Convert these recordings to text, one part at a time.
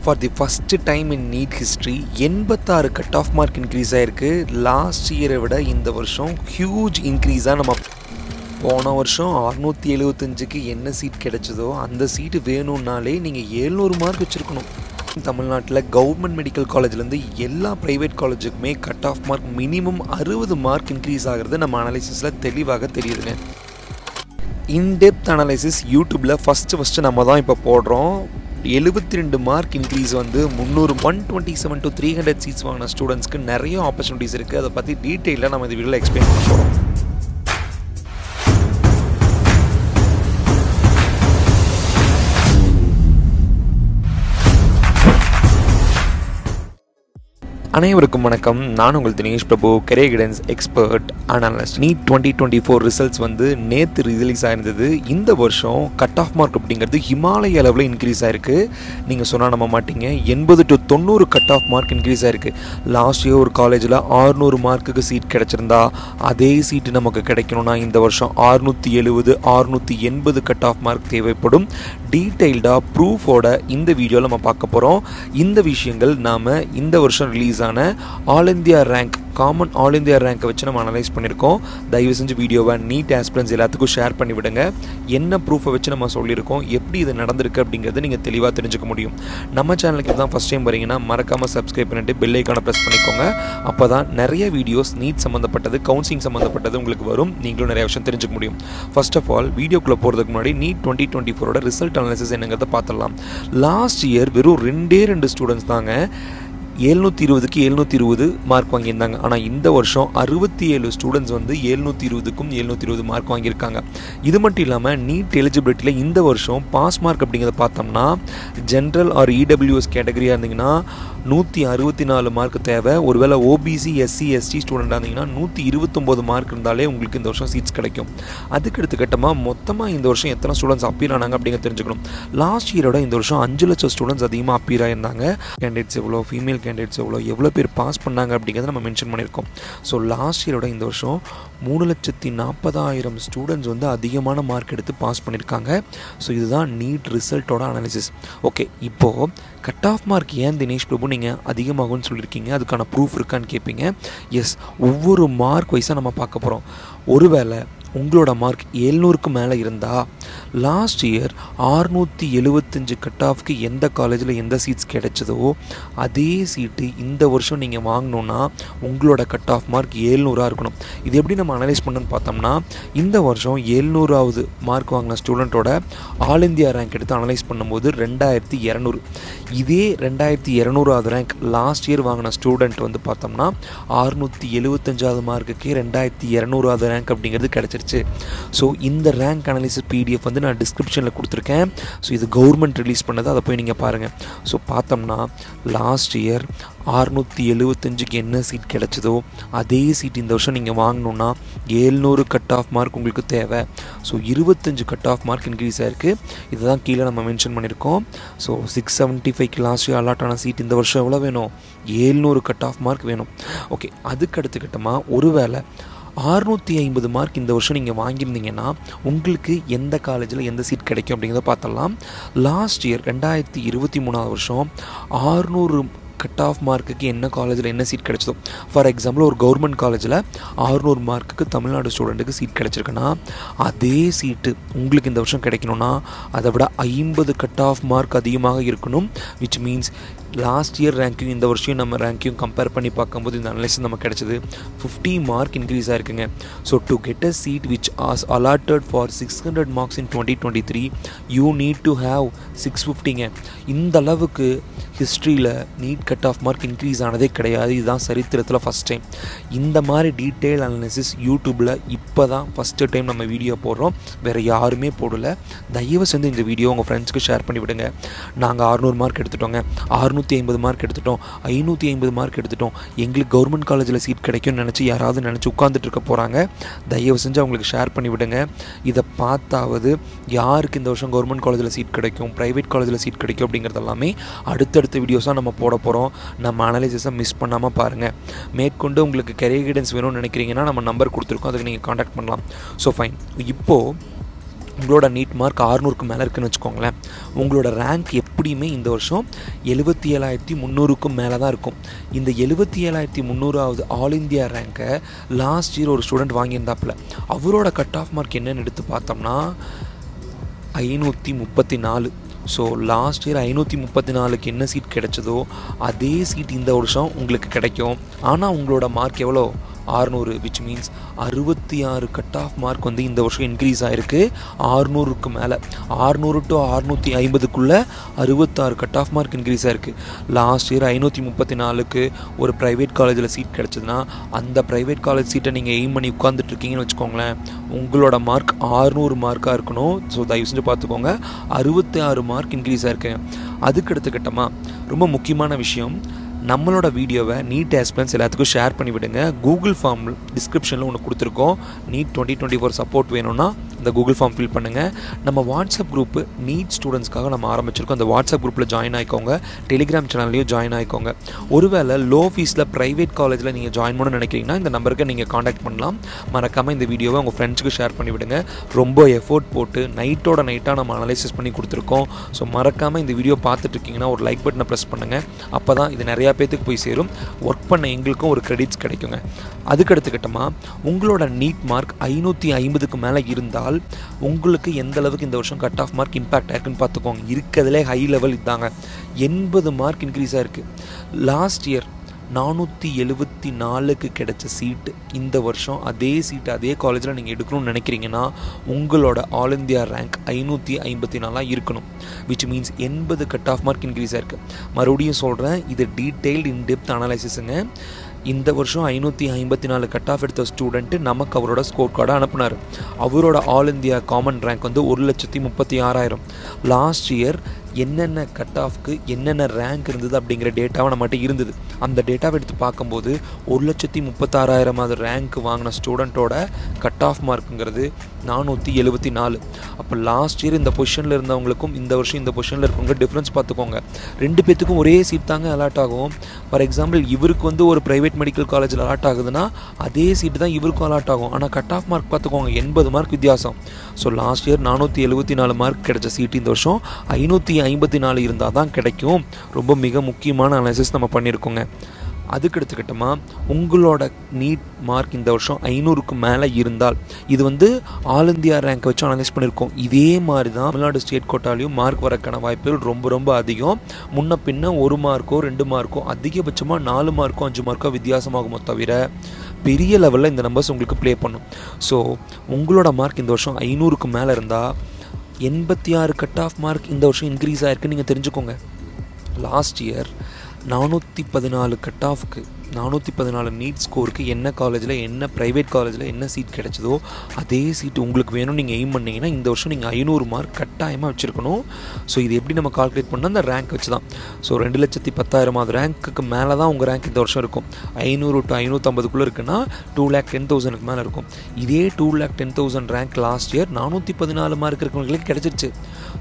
for the first time in NEET history 86 cut off mark increase ஆகிருக்கு. Last இயரை விட இந்த வருஷம் ஹியூஜ் இன்க்ரீஸாக நம்ம போன வருஷம் 675க்கு என்ன சீட் கிடைச்சதோ அந்த சீட்டு வேணும்னாலே நீங்கள் 700 மார்க் வச்சுருக்கணும். தமிழ்நாட்டில் கவர்மெண்ட் மெடிக்கல் காலேஜ்லேருந்து எல்லா ப்ரைவேட் காலேஜுக்குமே cut off mark minimum 60 mark increase ஆகிறது நம்ம அனாலிசிஸில் தெளிவாக தெரியுதுங்க. இன்டெப்த் அனாலிசிஸ் யூடியூப்பில் ஃபஸ்ட்டு நம்ம தான் இப்போ போடுறோம். 72 மார்க் இன்க்ரீஸ் வந்து 127 to 300 சீட்ஸ் வாங்கின ஸ்டூடெண்ட்ஸ்க்கு நிறைய ஆப்பர்ச்சுனிட்டிஸ் இருக்குது. அதை பற்றி டீட்டெயிலாக நம்ம இந்த வீடியோவில் எக்ஸ்பிளைன் பண்ண போகிறோம். அனைவருக்கும் வணக்கம். நான் உங்கள் Dinesh Prabhu, career guidance expert analyst. NEET 2024 results வந்து நேற்று ரிலீஸ் ஆயிருந்தது. இந்த வருஷம் கட் ஆஃப் மார்க் அப்படிங்கிறது ஹிமாலய அளவில் இன்க்ரீஸ் ஆயிருக்கு. நீங்கள் சொன்னால் நம்ப மாட்டீங்க, 80 to 90 cut off mark increase ஆயிருக்கு. லாஸ்ட் இயர் ஒரு காலேஜில் 600 மார்க்குக்கு சீட் கிடச்சிருந்தா அதே சீட்டு நமக்கு கிடைக்கணும்னா இந்த வருஷம் 670 680 கட் ஆஃப் மார்க் தேவைப்படும். டீட்டெயில்டாக ப்ரூஃபோட இந்த வீடியோவில் நம்ம பார்க்க போகிறோம். இந்த விஷயங்கள் நாம் இந்த வருஷம் release all India rank, common all India ரேங்கை வச்சு நம்ம அனலைஸ் பண்ணியிருக்கோம். தயவு செஞ்சு வீடியோவை நீட் ஆஸ்பிரன்ஸ் எல்லாத்துக்கும் ஷேர் பண்ணி விடுங்க. என்ன ப்ரூஃபை வச்சு நம்ம சொல்லியிருக்கோம், எப்படி இது நடந்திருக்கு அப்படிங்கிறது நீங்கள் தெளிவாக தெரிஞ்சுக்க முடியும். நம்ம சேனலுக்கு தான் ஃபஸ்ட் டைம் வரீங்கன்னா மறக்காமல் சப்ஸ்கிரைப் பண்ணிட்டு பெல் ஐக்கானை ப்ரெஸ் பண்ணிக்கோங்க. அப்போ தான் நிறைய வீடியோஸ் நீட் சம்மந்தப்பட்டது, கவுன்சிலிங் சம்மந்தப்பட்டது உங்களுக்கு வரும். நீங்களும் நிறைய விஷயம் தெரிஞ்சுக்க முடியும். ஃபர்ஸ்ட் ஆஃப் ஆல் வீடியோக்குள்ளே போகிறதுக்கு முன்னாடி NEET 2024 ரிசல்ட் அனாலிசிஸ் என்னங்கிறத பார்த்துடலாம். லாஸ்ட் இயர் வெறும் 2 ஸ்டூடெண்ட்ஸ் தாங்க 720க்கு 720 மார்க் வாங்கியிருந்தாங்க. ஆனால் இந்த வருஷம் 67 ஸ்டூடெண்ட்ஸ் வந்து 720க்கும் 720 மார்க் வாங்கியிருக்காங்க. இது மட்டும் இல்லாமல் நீட் எலிஜிபிலிட்டியில் இந்த வருஷம் பாஸ் மார்க் அப்படிங்கிறத பார்த்தோம்னா ஜென்ரல் ஆர் இடபிள்யூஎஸ் கேட்டகரியாக இருந்தீங்கன்னா 164 மார்க் தேவை. ஒருவேளை ஓபிசி எஸ்சி எஸ்டி ஸ்டூடெண்டாக இருந்தீங்கன்னா 129 மார்க் இருந்தாலே உங்களுக்கு இந்த வருஷம் சீட்ஸ் கிடைக்கும். அதுக்கு அடுத்த கட்டமாக மொத்தமாக இந்த வருஷம் எத்தனை ஸ்டூடெண்ட்ஸ் அப்பீர் ஆனாங்க அப்படிங்க தெரிஞ்சுக்கணும். லாஸ்ட் இயரோட இந்த வருஷம் 5 லட்சம் ஸ்டூடெண்ட்ஸ் அதிகமாக அப்பீர் ஆயிருந்தாங்க. கேண்டிடேட்ஸ் எவ்வளோ, ஃபீமேல் கேண்டிடேட்ஸ் எவ்வளோ பேர் பாஸ் பண்ணாங்க அப்படிங்கிறத நம்ம மென்ஷன் பண்ணியிருக்கோம். ஸோ லாஸ்ட் இயரோட இந்த வருஷம் 3,40,000 ஸ்டூடெண்ட்ஸ் வந்து அதிகமான மார்க் எடுத்து பாஸ் பண்ணியிருக்காங்க. ஸோ இதுதான் நீட் ரிசல்ட்டோட அனாலிசிஸ். ஓகே, இப்போது கட் ஆஃப் மார்க் ஏன் தினேஷ் பிரபு நீங்கள் அதிகமாகும்னு சொல்லியிருக்கீங்க, அதுக்கான ப்ரூஃப் இருக்கான்னு கேட்பீங்க. எஸ், ஒவ்வொரு மார்க் வைஸாக நம்ம பார்க்க போகிறோம். ஒருவேளை உங்களோட மார்க் 700க்கு மேலே இருந்தால் லாஸ்ட் இயர் 675 கட் ஆஃப்க்கு எந்த காலேஜில் எந்த சீட்ஸ் கிடைச்சதோ அதே சீட்டு இந்த வருஷம் நீங்கள் வாங்கணுன்னா உங்களோட கட் ஆஃப் மார்க் 700 இருக்கணும். இது எப்படி நம்ம அனலைஸ் பண்ணணும்னு பார்த்தோம்னா இந்த வருஷம் 700வது மார்க் வாங்கின ஸ்டூடெண்ட்டோட ஆல் இந்தியா ரேங்க் எடுத்து அனலைஸ் பண்ணும்போது 2200. இதே 2200வது ரேங்க் லாஸ்ட் இயர் வாங்கின ஸ்டூடெண்ட் வந்து பார்த்தோம்னா 675வது மார்க்குக்கு 2200வது ரேங்க் அப்படிங்கிறது கிடைச்சிருச்சு. ஸோ இந்த ரேங்க் அனாலிசிஸ் PDF வந்து நான் டிஸ்கிரிப்ஷனில் கொடுத்துருக்கேன். ஸோ இது கவர்மெண்ட் ரிலீஸ் பண்ணது, அதை போய் நீங்கள் பாருங்கள். ஸோ பார்த்தோம்னா லாஸ்ட் இயர் 675க்கு என்ன சீட் கிடைச்சதோ அதே சீட் இந்த வருஷம் நீங்கள் வாங்கணுன்னா 700 கட் ஆஃப் மார்க் உங்களுக்கு தேவை. So 25 cut off mark increase ஆகிருக்கு. இதுதான் கீழே நம்ம மென்ஷன் பண்ணியிருக்கோம். ஸோ 675க்கு லாஸ்ட் இயர் அலாட் ஆன சீட் இந்த வருஷம் எவ்வளோ வேணும், 700 கட் ஆஃப் மார்க் வேணும். ஓகே, அதுக்கு அடுத்த கட்டமாக ஒருவேளை 650 மார்க் இந்த வருஷம் நீங்கள் வாங்கியிருந்தீங்கன்னா உங்களுக்கு எந்த காலேஜில் எந்த சீட் கிடைக்கும் அப்படிங்கிறத பார்த்தலாம். லாஸ்ட் இயர் 2023 வருஷம் 600 கட் ஆஃப் மார்க்குக்கு என்ன காலேஜில் என்ன சீட் கிடைச்சதோ, ஃபார் எக்ஸாம்பிள் ஒரு கவர்மெண்ட் காலேஜில் 600 மார்க்குக்கு தமிழ்நாடு ஸ்டூடெண்ட்டுக்கு சீட் கிடைச்சிருக்குன்னா அதே சீட்டு உங்களுக்கு இந்த வருஷம் கிடைக்கணும்னா அதை விட 50 கட் ஆஃப் மார்க் அதிகமாக இருக்கணும். விச் மீன்ஸ் லாஸ்ட் இயர் ரேங்கையும் இந்த வருஷம் நம்ம ரேங்கையும் கம்பேர் பண்ணி பார்க்கும்போது இந்த அனலைசிஸ் நமக்கு கிடைச்சது 50 மார்க் இன்க்ரீஸ் ஆகிருக்குங்க. So to get a seat which as allotted for 600 marks in 2023 you need to have 650ங்க. இந்த அளவுக்கு ஹிஸ்ட்ரியில் NEET cut off mark increase ஆனதே கிடையாது. இதுதான் சரித்திரத்தில் ஃபஸ்ட் டைம். இந்த மாதிரி டீட்டெயில் அனாலிசிஸ் யூடியூப்பில் இப்போ தான் ஃபஸ்ட்டு டைம் நம்ம வீடியோ போடுறோம். வேறு யாருமே போடலை. தயவு செஞ்சு இந்த வீடியோ உங்கள் ஃப்ரெண்ட்ஸ்க்கு ஷேர் பண்ணி விடுங்க. நாங்கள் 600 மார்க் எடுத்துட்டோங்க, 650 மார்க் எடுத்துட்டோம், 550 மார்க் எடுத்துட்டோம், எங்களுக்கு கவர்மெண்ட் காலேஜில் சீட் கிடைக்கும்னு நினச்சி யாராவது நினச்சி உட்காந்துட்டு இருக்க போகிறாங்க. தயவு செஞ்சு அவங்களுக்கு ஷேர் பண்ணி விடுங்க. இதை பார்த்தாவது யாருக்கு இந்த வருஷம் கவர்மெண்ட் காலேஜில் சீட் கிடைக்கும், ப்ரைவேட் காலேஜில் சீட் கிடைக்கும் அப்படிங்கிறது எல்லாமே அடுத்தடுத்த வீடியோஸாக நம்ம போட போகிறோம். நம்ம அனலைசிஸை மிஸ் பண்ணாமல் பாருங்கள். மேற்கொண்டு உங்களுக்கு கரியர் கைடன்ஸ் வேணும்னு நினைக்கிறீங்கன்னா நம்ம நம்பர் கொடுத்துருக்கோம், அதுக்கு நீங்கள் காண்டாக்ட் பண்ணலாம். So fine. இப்போது உங்களோட நீட் மார்க் 600க்கு மேலே இருக்குன்னு வச்சுக்கோங்களேன், உங்களோட ரேங்க் எப்படியுமே இந்த வருஷம் 77,300க்கும் மேலே தான் இருக்கும். இந்த 77,300வது ஆல் இந்தியா ரேங்கை லாஸ்ட் இயர் ஒரு ஸ்டூடெண்ட் வாங்கியிருந்தாப்புல. அவரோட கட் ஆஃப் மார்க் என்னன்னு எடுத்து பார்த்தோம்னா 534. ஸோ லாஸ்ட் இயர் 534க்கு என்ன சீட் கிடைச்சதோ அதே சீட் இந்த வருஷம் உங்களுக்கு கிடைக்கும். ஆனால் உங்களோட மார்க் எவ்வளோ? 600, which means 66 cut off mark வந்து இந்த வருஷம் இன்க்ரீஸ் ஆகிருக்கு 600க்கு மேலே. 600 to 650க்குள்ளே 66 cut off mark increase ஆகிருக்கு. லாஸ்ட் இயர் 534க்கு ஒரு ப்ரைவேட் காலேஜில் சீட் கிடச்சிதுன்னா அந்த ப்ரைவேட் காலேஜ் சீட்டை நீங்கள் எய்ம் பண்ணி உட்காந்துட்ருக்கீங்கன்னு வச்சுக்கோங்களேன், உங்களோட மார்க் 600 மார்க்காக இருக்கணும். ஸோ தயவு செஞ்சு பார்த்துக்கோங்க, 66 மார்க் இன்க்ரீஸ் ஆகிருக்கு. அதுக்கு அடுத்த கட்டமாக ரொம்ப முக்கியமான விஷயம், நம்மளோட வீடியோவை நீட் ஆஸ்பிரண்ட்ஸ் எல்லாத்துக்கும் ஷேர் பண்ணிவிடுங்க. கூகுள் ஃபார்ம் டிஸ்கிரிப்ஷனில் ஒன்று கொடுத்துருக்கோம். நீட் 2024 சப்போர்ட் வேணும்னா இந்த கூகுள் ஃபார்ம் ஃபில் பண்ணுங்கள். நம்ம வாட்ஸ்அப் குரூப்பு நீட் ஸ்டூடெண்ட்ஸ்க்காக நம்ம ஆரம்பிச்சிருக்கோம். அந்த வாட்ஸ்அப் குரூப்பில் ஜாயின் ஆகிக்கோங்க. டெலிகிராம் சேனல்லையும் ஜாயின் ஆகிக்கோங்க. ஒருவேளை லோ ஃபீஸில் ப்ரைவேட் காலேஜில் நீங்கள் ஜாயின் பண்ணணும்னு நினைக்கிறீங்கன்னா இந்த நம்பருக்கு நீங்கள் காண்டாக்ட் பண்ணலாம். மறக்காமல் இந்த வீடியோவை உங்கள் ஃப்ரெண்ட்ஸுக்கு ஷேர் பண்ணிவிடுங்க. ரொம்ப எஃபோர்ட் போட்டு நைட்டோட நைட்டாக நம்ம அனலைசிஸ் பண்ணி கொடுத்துருக்கோம். ஸோ மறக்காமல் இந்த வீடியோ பார்த்துட்ருக்கீங்கன்னா ஒரு லைக் பட்டனை ப்ரெஸ் பண்ணுங்கள். அப்போ தான் இது நிறையா பேத்துக்கு போய் சேரும். ஒர்க் பண்ண எங்களுக்கும் ஒரு கிரெடிட்ஸ் கிடைக்குங்க. அதுக்கடுத்து கட்டமாக உங்களோட நீட் மார்க் 550க்கு மேலே இருந்தால் உங்களுக்கு எந்த அளவுக்கு இந்த வருஷம் கட் ஆஃப் மார்க் இம்பாக்ட் ஆயிருக்குன்னு பார்த்துக்கோங்க. இருக்கிறதுலே ஹை லெவல் இதாங்க, 80 மார்க் இன்க்ரீஸ் ஆயிருக்கு. லாஸ்ட் இயர் 474க்கு கிடைச்ச சீட்டு இந்த வருஷம் அதே சீட்டு அதே காலேஜில் நீங்கள் எடுக்கணும்னு நினைக்கிறீங்கன்னா உங்களோட ஆல் இந்தியா ரேங்க் 554 இருக்கணும். Which means 80 cut off mark increase ஆயிருக்கு. மறுபடியும் சொல்கிறேன், இது டீட்டெயில்டு இன்டெப்த் அனலைசிஸுங்க. இந்த வருஷம் 554 கட் ஆஃப் எடுத்த ஸ்டூடெண்ட்டு நமக்கு அவரோட ஸ்கோர் கார்டை அனுப்புனார். அவரோட ஆல் இந்தியா காமன் ரேங்க் வந்து 1,36,000. லாஸ்ட் இயர் என்னென்ன கட் ஆஃப்க்கு என்னென்ன ரேங்க் இருந்தது அப்படிங்கிற டேட்டாவை நம்மகிட்ட இருந்தது. அந்த டேட்டாவை எடுத்து பார்க்கும்போது 1,36,000 ரேங்க் வாங்கின ஸ்டூடெண்ட்டோட கட் ஆஃப் மார்க்குங்கிறது 474. அப்போ லாஸ்ட் இயர் இந்த பொசிஷனில் இருந்தவங்களுக்கும் இந்த வருஷம் இந்த பொசிஷனில் இருக்கவங்க டிஃப்ரென்ஸ் பார்த்துக்கோங்க. 2 பேத்துக்கும் ஒரே சீட் தாங்க அலாட் ஆகும். ஃபார் எக்ஸாம்பிள், இவருக்கு வந்து ஒரு ப்ரைவேட் மெடிக்கல் காலேஜில் அலாட் ஆகுதுன்னா அதே சீட்டு தான் இவருக்கும் அலாட் ஆகும். ஆனால் கட் ஆஃப் மார்க் பார்த்துக்கோங்க, 80 மார்க் வித்தியாசம். ஸோ லாஸ்ட் இயர் 474 மார்க் கிடைச்ச சீட்டு இந்த வருஷம் 554 இருந்தால் தான் கிடைக்கும். ரொம்ப மிக முக்கியமான அனாலிசிஸ் நம்ம பண்ணியிருக்கோங்க. அதுக்கு எடுத்துக்கிட்டோமா உங்களோட நீட் மார்க் இந்த வருஷம் 500க்கு மேலே இருந்தால், இது வந்து ஆல் இந்தியா ரேங்க் வச்சு அனலைஸ் பண்ணியிருக்கோம். இதே மாதிரி தான் தமிழ்நாடு ஸ்டேட் கோட்டாலையும் மார்க் வரக்கான வாய்ப்புகள் ரொம்ப ரொம்ப அதிகம். முன்ன பின்ன 1 மார்க்கோ 2 மார்க்கோ அதிகபட்சமாக 4 மார்க்கோ 5 மார்க்கோ வித்தியாசமாகுமோ தவிர பெரிய லெவலில் இந்த நம்பர்ஸ் உங்களுக்கு ப்ளே பண்ணும். ஸோ உங்களோட மார்க் இந்த வருஷம் 500க்கு மேலே இருந்தால் 86 கட் ஆஃப் மார்க் இந்த வருஷம் இன்க்ரீஸ் ஆகிருக்குன்னு நீங்கள் தெரிஞ்சுக்கோங்க. லாஸ்ட் இயர் 414 கட் ஆஃப்க்கு 414 நீட் ஸ்கோருக்கு என்ன காலேஜில் என்ன ப்ரைவேட் காலேஜில் என்ன சீட் கிடைச்சதோ அதே சீட்டு உங்களுக்கு வேணும்னு நீங்கள் எய்ம் பண்ணிங்கன்னா இந்த வருஷம் நீங்கள் 500 மார்க் கட்டாயமாக வச்சுருக்கணும். ஸோ இது எப்படி நம்ம கால்குலேட் பண்ணால் அந்த ரேங்க் வச்சு தான். ஸோ 2,10,000 ரேங்க்குக்கு மேலே தான் உங்கள் ரேங்க் இந்த வருஷம் இருக்கும். 500 to 550க்குள்ளே இருக்குன்னா 2,10,000க்கு மேலே இருக்கும். இதே 2,10,000 ரேங்க் லாஸ்ட் இயர் 414 மார்க் இருக்கிறவங்களுக்கு கிடச்சிருச்சு.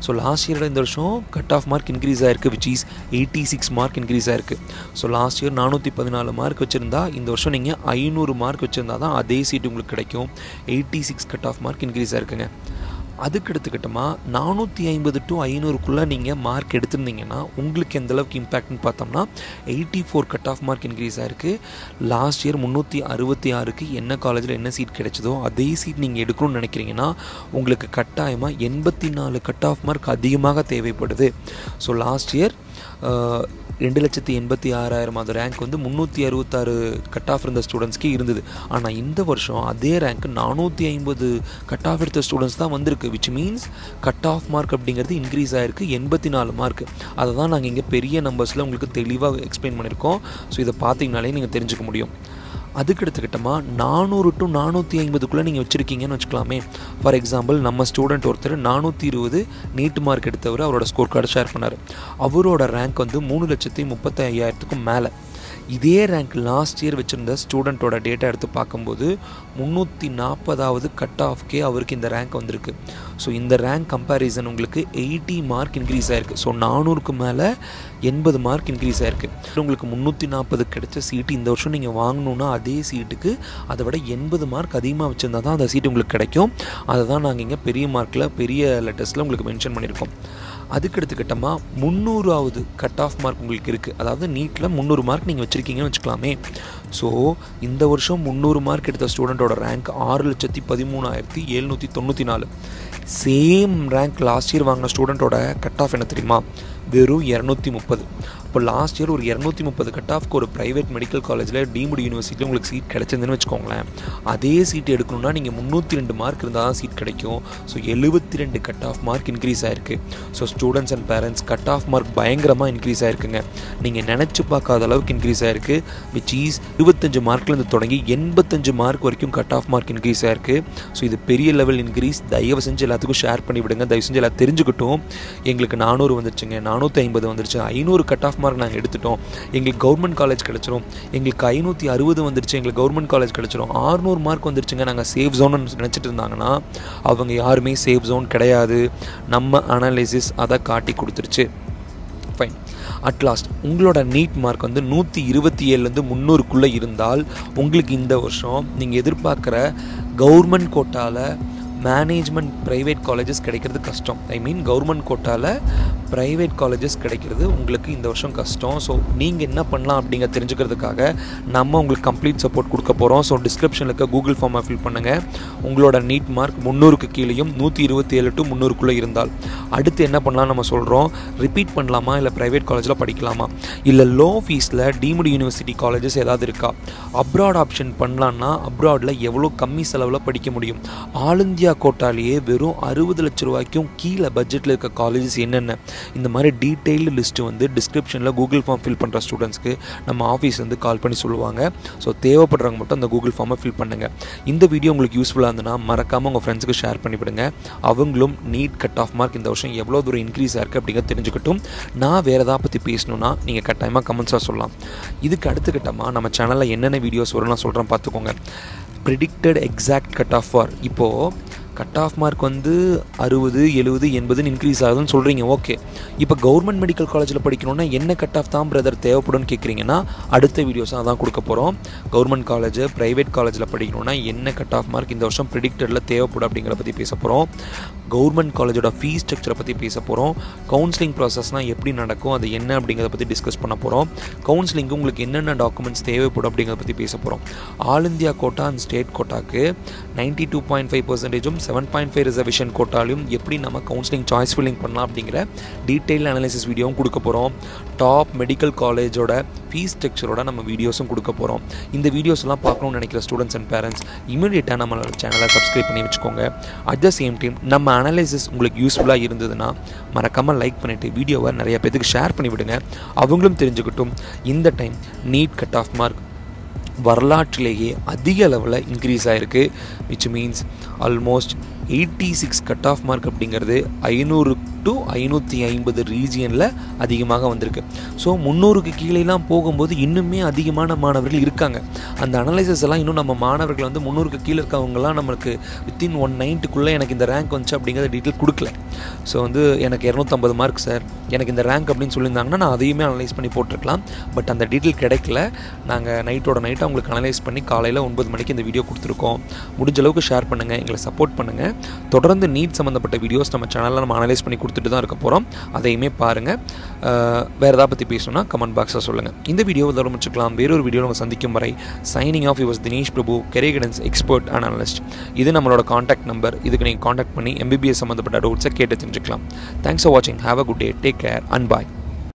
ஸோ லாஸ்ட் இயரோட இந்த வருஷம் கட் ஆஃப் மார்க் இன்க்ரீஸ் ஆயிருக்கு, விச் இஸ் 86 மார்க் இன்க்ரீஸ் ஆயிருக்கு. ஸோ லாஸ்ட் இயர் 414 மார்க் வச்சுருந்தா இந்த வருஷம் நீங்கள் 500 மார்க் வச்சுருந்தா தான் அதே சீட்டு உங்களுக்கு கிடைக்கும். 86 கட் ஆஃப் மார்க் இன்க்ரீஸ் ஆயிருக்குங்க. அதுக்கு எடுத்துக்கிட்டோமா 450 to 500க்குள்ளே நீங்கள் மார்க் எடுத்திருந்தீங்கன்னா உங்களுக்கு எந்த அளவுக்கு இம்பேக்ட்னு பார்த்தோம்னா 84 கட் ஆஃப் மார்க் இன்க்ரீஸ் ஆயிருக்கு. லாஸ்ட் இயர் 366க்கு என்ன காலேஜில் என்ன சீட் கிடைச்சதோ அதே சீட் நீங்கள் எடுக்கணும்னு நினைக்கிறீங்கன்னா உங்களுக்கு கட்டாயமாக 84 கட் ஆஃப் மார்க் அதிகமாக தேவைப்படுது. ஸோ லாஸ்ட் இயர் 2,86,000 ரேங்க் வந்து 366 கட் ஆஃப் இருந்த ஸ்டூடெண்ட்ஸ்க்கு இருந்தது. ஆனால் இந்த வருஷம் அதே ரேங்க் 450 கட் ஆஃப் எடுத்த ஸ்டூடெண்ட்ஸ் தான் வந்திருக்கு. Which means cut off mark அப்படிங்கிறது இன்க்ரீஸ் ஆகிருக்கு 84 மார்க். அதை தான் நாங்கள் இங்கே பெரிய நம்பர்ஸில் உங்களுக்கு தெளிவாக எக்ஸ்பிளைன் பண்ணியிருக்கோம். ஸோ இதை பார்த்தீங்கனாலே நீங்கள் தெரிஞ்சுக்க முடியும். அதுக்கு எடுத்துக்கிட்டோமா 400 to 450க்குள்ளே நீங்கள் வச்சுருக்கீங்கன்னு வச்சுக்கலாமே. ஃபார் எக்ஸாம்பிள், நம்ம ஸ்டூடெண்ட் ஒருத்தர் 420 நீட் மார்க் எடுத்தவர் அவரோட ஸ்கோர் கார்டு ஷேர் பண்ணார். அவரோட ரேங்க் வந்து 3,35,000க்கும் மேலே. இதே ரேங்க் லாஸ்ட் இயர் வச்சுருந்த ஸ்டூடெண்ட்டோட டேட்டா எடுத்து பார்க்கும்போது 340வது கட் ஆஃப்கே அவருக்கு இந்த ரேங்க் வந்திருக்கு. ஸோ இந்த ரேங்க் கம்பேரிசன் உங்களுக்கு 80 மார்க் இன்க்ரீஸ் ஆகிருக்கு. ஸோ 400க்கு மேலே 80 மார்க் இன்க்ரீஸ் ஆகிருக்கு. உங்களுக்கு 340 கிடைச்ச சீட்டு இந்த வருஷம் நீங்கள் வாங்கணுன்னா அதே சீட்டுக்கு அதை விட 80 மார்க் அதிகமாக வச்சுருந்தா தான் அந்த சீட்டு உங்களுக்கு கிடைக்கும். அதை தான் நாங்கள் இங்கே பெரிய மார்க்கில் பெரிய லெட்டர்ஸில் உங்களுக்கு மென்ஷன் பண்ணியிருக்கோம். அதுக்கடுத்து கட்டமாக 300வது கட் ஆஃப் மார்க் உங்களுக்கு இருக்குது. அதாவது நீட்டில் 300 மார்க் நீங்கள் வச்சுருக்கீங்கன்னு வச்சுக்கலாமே. ஸோ இந்த வருஷம் 300 மார்க் எடுத்த ஸ்டூடெண்ட்டோட rank 6,13,794. Same rank last year வாங்கின ஸ்டூடெண்ட்டோட கட் ஆஃப் என்ன தெரியுமா? வெறும் 230. இப்போ லாஸ்ட் இயர் ஒரு 230 கட் ஆஃப்க்கு ஒரு ப்ரைவேட் மெடிக்கல் காலேஜில் டீம்டு யூனிவர்சிட்டியில் உங்களுக்கு சீட் கிடைச்சதுன்னு வச்சுக்கோங்களேன். அதே சீட் எடுக்கணும்னா நீங்கள் 302 மார்க் இருந்தால் தான் சீட் கிடைக்கும். So 72 cut off mark increase ஆகிருக்கு. So students and parents cut off mark பயங்கரமாக இன்க்ரீஸ் ஆகிருக்குங்க. நீங்கள் நினச்சி பார்க்காத அளவுக்கு இன்க்ரீஸ் ஆகிருக்கு. விச் இஸ் 25 மார்க்லேருந்து தொடங்கி 85 மார்க் வரைக்கும் கட் ஆஃப் மார்க் இன்க்ரீஸ் ஆகிருக்கு. ஸோ இது பெரிய லெவல் இன்க்ரீஸ். தயவு செஞ்சு எல்லாத்துக்கும் ஷேர் பண்ணி விடுங்க. தயவு செஞ்சு எல்லாம் தெரிஞ்சுக்கிட்டோம். எங்களுக்கு 400 வந்துருச்சுங்க, 450 வந்துருச்சு, 500 கட் ஆஃப் மார்க் நாங்கள் எடுத்துட்டோம், எங்களுக்கு கவர்மெண்ட் காலேஜ் கிடச்சிரும், எங்களுக்கு 560 வந்துருச்சு, எங்களுக்கு கவர்மெண்ட் காலேஜ் கிடச்சிரும், 600 மார்க் வந்துருச்சுங்க, நாங்கள் சேஃப் ஜோன்னு நினச்சிட்டு இருந்தாங்கன்னா அவங்க யாருமே சேஃப் ஜோன் கிடையாது. நம்ம அனாலிசிஸ் அதை காட்டி கொடுத்துருச்சு. ஃபைன். அட்லாஸ்ட் உங்களோட நீட் மார்க் வந்து 127லேருந்து 300க்குள்ளே இருந்தால் உங்களுக்கு இந்த வருஷம் நீங்கள் எதிர்பார்க்குற கவர்மெண்ட் கோட்டாவில் மேனேஜ்மெண்ட் ப்ரைவேட் காலேஜஸ் கிடைக்கிறது கஷ்டம். ஐ மீன் கவர்மெண்ட் கோட்டாவில் ப்ரைவேட் காலேஜஸ் கிடைக்கிறது உங்களுக்கு இந்த வருஷம் கஷ்டம். ஸோ நீங்கள் என்ன பண்ணலாம் அப்படிங்கிற தெரிஞ்சுக்கிறதுக்காக நம்ம உங்களுக்கு கம்ப்ளீட் சப்போர்ட் கொடுக்க போகிறோம். ஸோ டிஸ்கிரிப்ஷனில் இருக்க கூகுள் ஃபார்மை ஃபில் பண்ணுங்கள். உங்களோட நீட் மார்க் 300க்கு கீழேயும் 127 to 300க்குள்ளே இருந்தால் அடுத்து என்ன பண்ணலாம் நம்ம சொல்கிறோம். ரிப்பீட் பண்ணலாமா, இல்லை ப்ரைவேட் காலேஜில் படிக்கலாமா, இல்லை லோ ஃபீஸில் டீம்டு யூனிவர்சிட்டி காலேஜஸ் ஏதாவது இருக்கா, அப்ராட் ஆப்ஷன் பண்ணலான்னா அப்ராடில் எவ்வளோ கம்மி செலவில் படிக்க முடியும், ஆல் இந்தியா கோட்டாலேயே வெறும் 60 லட்ச ரூபாய்க்கும் கீழே பட்ஜெட்டில் இருக்க காலேஜஸ் என்னென்ன, இந்த மாதிரி டீட்டெயில்டு லிஸ்ட்டு வந்து டிஸ்கிரிப்ஷனில் கூகுள் ஃபார்ம் ஃபில் பண்ணுற ஸ்டூடெண்ட்ஸ்க்கு நம்ம ஆஃபீஸ் வந்து கால் பண்ணி சொல்லுவாங்க. ஸோ தேவைப்படுறவங்க மட்டும் அந்த கூகுள் ஃபார்மை ஃபில் பண்ணுங்கள். இந்த வீடியோ உங்களுக்கு யூஸ்ஃபுல்லாக இருந்ததுன்னா மறக்காமல் உங்கள் ஃப்ரெண்ட்ஸுக்கு ஷேர் பண்ணிவிடுங்க. அவங்களும் நீட் கட் ஆஃப் மார்க் இந்த வருஷம் எவ்வளோ தூரம் இன்க்ரீஸ் ஆயிருக்கு அப்படிங்கிறத தெரிஞ்சுக்கிட்டும். நான் வேறு எதாவது பற்றி பேசணுன்னா நீங்கள் கட்டாயமாக கமெண்ட்ஸாக சொல்லலாம். இதுக்கு அடுத்த கட்டமாக நம்ம சேனலில் என்னென்ன வீடியோஸ் வரும் நான் சொல்கிறேன் பார்த்துக்கோங்க. Predicted exact cut off for இப்போது கட் ஆஃப் மார்க் வந்து 60, 70, 80 இன்க்ரீஸ் ஆகுதுன்னு சொல்கிறீங்க. ஓகே, இப்போ கவர்மெண்ட் மெடிக்கல் காலேஜில் படிக்கணுன்னா என்ன கட் ஆஃப் தான் பிரதர் தேவைப்படும்னு கேட்குறீங்கன்னா அடுத்த வீடியோஸாக தான் கொடுக்க போகிறோம். கவர்மெண்ட் காலேஜ் ப்ரைவேட் காலேஜில் படிக்கணுன்னா என்ன கட் ஆஃப் மார்க் இந்த வருஷம் ப்ரிடிக்டடில் தேவைப்படும் அப்படிங்கிறத பற்றி பேச போகிறோம். கவர்மெண்ட் காலேஜோட ஃபீஸ் ஸ்ட்ரக்சரை பற்றி பேச போகிறோம். கவுன்சிலிங் ப்ராசஸ்னால் எப்படி நடக்கும், அது என்ன அப்படிங்கிறத பற்றி டிஸ்கஸ் பண்ண போகிறோம். கவுன்சிலிங்கு உங்களுக்கு என்னென்ன டாக்குமெண்ட்ஸ் தேவைப்படும் அப்படிங்கிறத பற்றி பேச போகிறோம். All India quota and state கோட்டாக்கு 92.5%, 7.5 ரிசர்வேஷன் கோட்டாலையும் எப்படி நம்ம கவுன்சிலிங் சாய்ஸ் ஃபில்லிங் பண்ணலாம் அப்படிங்கிற டீட்டெயில் அனாலிசிஸ் வீடியோவும் கொடுக்க போகிறோம். டாப் மெடிக்கல் காலேஜோட ஃபீஸ் ஸ்ட்ரக்சரோட நம்ம வீடியோஸும் கொடுக்க போகிறோம். இந்த வீடியோஸ்லாம் பார்க்கணும்னு நினைக்கிற ஸ்டூடெண்ட்ஸ் அண்ட் பேரண்ட்ஸ் இமீடியட்டாக நம்மளோட சேனலை சப்ஸ்கிரைப் பண்ணி வச்சுக்கோங்க. அட் த சேம் டைம் நம்ம அனாலிசிஸ் உங்களுக்கு யூஸ்ஃபுல்லாக இருந்ததுன்னா மறக்காமல் லைக் பண்ணிவிட்டு வீடியோவை நிறைய பேருக்கு ஷேர் பண்ணிவிடுங்க. அவங்களும் தெரிஞ்சுக்கிட்டும். இந்த time NEET cut off mark வரலாற்றிலேயே அதிக அளவில் இன்க்ரீஸ் ஆகிருக்கு. Which means almost 86 cut off mark அப்படிங்கிறது 500 to 550 ரீஜியனில் அதிகமாக வந்திருக்கு. ஸோ 300க்கு கீழேலாம் போகும்போது இன்னுமே அதிகமான மாணவர்கள் இருக்காங்க. அந்த அனலைசஸ் எல்லாம் இன்னும் நம்ம மாணவர்கள் வந்து 300க்கு கீழே இருக்கவங்கலாம் நம்மளுக்கு வித்தின் 190க்குள்ளே எனக்கு இந்த ரேங்க் வந்துச்சு அப்படிங்கிறத டீட்டெயில் கொடுக்கல. ஸோ வந்து எனக்கு 250 மார்க் சார், எனக்கு இந்த ரேங்க் அப்படின்னு சொல்லியிருந்தாங்கன்னா நான் அதையுமே அனலைஸ் பண்ணி போட்டிருக்கலாம். பட் அந்த டீட்டெயில் கிடைக்கல. நாங்கள் நைட்டோட நைட்டாக உங்களுக்கு அனலைஸ் பண்ணி காலையில் 9 மணிக்கு இந்த வீடியோ கொடுத்துருக்கோம். முடிஞ்ச அளவுக்கு ஷேர் பண்ணுங்கள், எங்களை சப்போர்ட் பண்ணுங்கள். தொடர்ந்து நீட் சம்மந்தப்பட்ட வீடியோஸ் நம்ம சேனலில் நம்ம அனலைஸ் பண்ணி கொடுத்துட்டு தான் இருக்க போகிறோம். அதையுமே பாருங்கள். வேறு எதாவது பற்றி பேசணும்னா கமெண்ட் பாக்ஸில் சொல்லுங்கள். இந்த வீடியோவை இதோட முடிச்சுக்கலாம். வேறொரு வீடியோ நம்ம சந்திக்கும் வரை signing off yours Dinesh Prabhu, career guidance expert and analyst. இது நம்மளோட காண்டாக்ட் நம்பர். இதுக்கு நீங்கள் காண்டாக்ட் பண்ணி MBBS சம்மந்தப்பட்ட டவுட்ஸை கேட்டு தெரிஞ்சுக்கலாம். தேங்க்ஸ் ஃபார் வாட்சிங். Have a good day. Take care and bye.